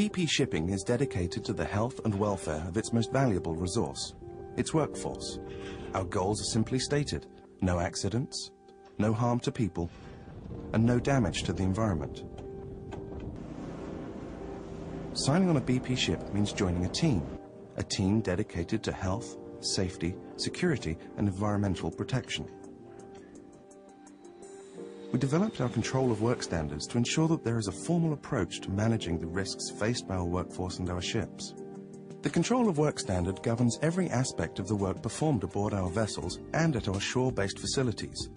BP Shipping is dedicated to the health and welfare of its most valuable resource, its workforce. Our goals are simply stated: no accidents, no harm to people, and no damage to the environment. Signing on a BP ship means joining a team dedicated to health, safety, security, and environmental protection. We developed our control of work standards to ensure that there is a formal approach to managing the risks faced by our workforce and our ships. The control of work standard governs every aspect of the work performed aboard our vessels and at our shore-based facilities.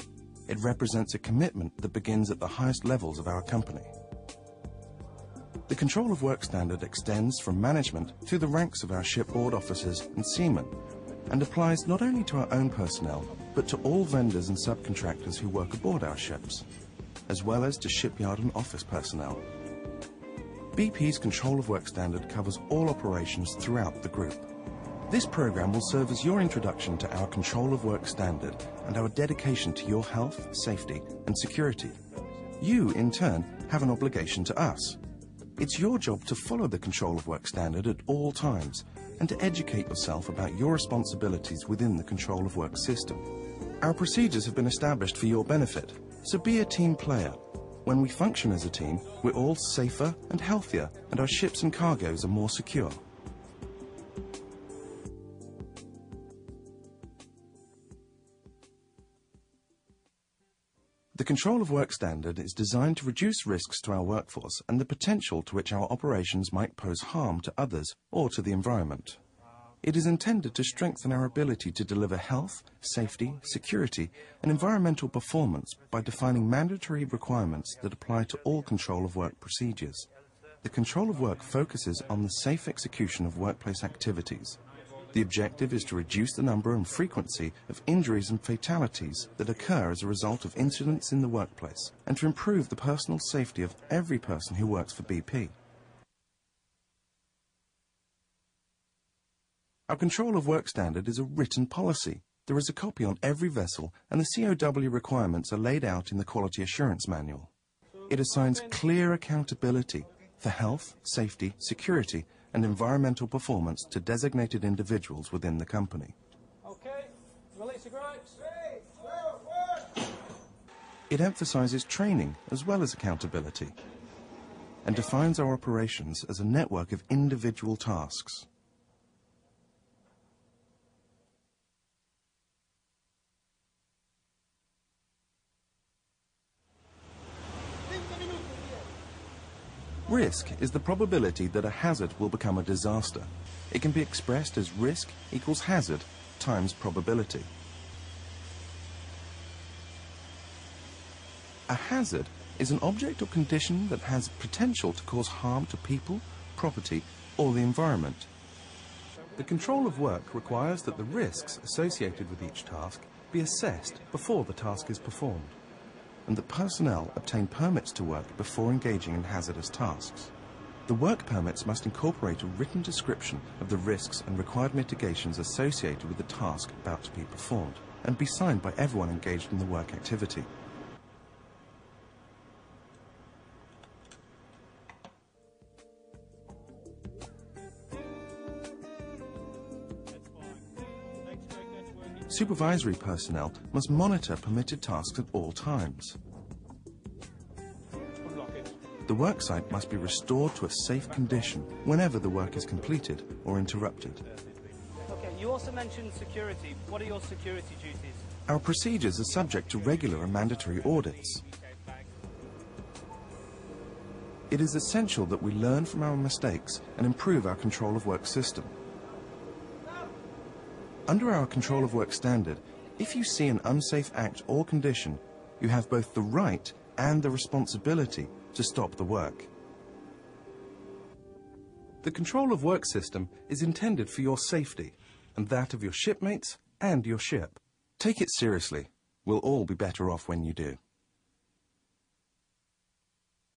It represents a commitment that begins at the highest levels of our company. The control of work standard extends from management through the ranks of our shipboard officers and seamen, and applies not only to our own personnel, but to all vendors and subcontractors who work aboard our ships, as well as to shipyard and office personnel. BP's control of work standard covers all operations throughout the group. This program will serve as your introduction to our control of work standard and our dedication to your health, safety, and security. You, in turn, have an obligation to us. It's your job to follow the control of work standard at all times and to educate yourself about your responsibilities within the control of work system. Our procedures have been established for your benefit, so be a team player. When we function as a team, we're all safer and healthier, and our ships and cargoes are more secure. The control of work standard is designed to reduce risks to our workforce and the potential to which our operations might pose harm to others or to the environment. It is intended to strengthen our ability to deliver health, safety, security, and environmental performance by defining mandatory requirements that apply to all control of work procedures. The control of work focuses on the safe execution of workplace activities. The objective is to reduce the number and frequency of injuries and fatalities that occur as a result of incidents in the workplace, and to improve the personal safety of every person who works for BP. Our control of work standard is a written policy. There is a copy on every vessel, and the COW requirements are laid out in the Quality Assurance Manual. It assigns clear accountability for health, safety, security, and environmental performance to designated individuals within the company. Okay, release the gripes. It emphasizes training as well as accountability, and defines our operations as a network of individual tasks. Risk is the probability that a hazard will become a disaster. It can be expressed as risk equals hazard times probability. A hazard is an object or condition that has potential to cause harm to people, property, or the environment. The control of work requires that the risks associated with each task be assessed before the task is performed, and that personnel obtain permits to work before engaging in hazardous tasks. The work permits must incorporate a written description of the risks and required mitigations associated with the task about to be performed, and be signed by everyone engaged in the work activity. Supervisory personnel must monitor permitted tasks at all times. The worksite must be restored to a safe condition whenever the work is completed or interrupted. Okay, you also mentioned security. What are your security duties? Our procedures are subject to regular and mandatory audits. It is essential that we learn from our mistakes and improve our control of work system. Under our control of work standard, if you see an unsafe act or condition, you have both the right and the responsibility to stop the work. The control of work system is intended for your safety and that of your shipmates and your ship. Take it seriously. We'll all be better off when you do.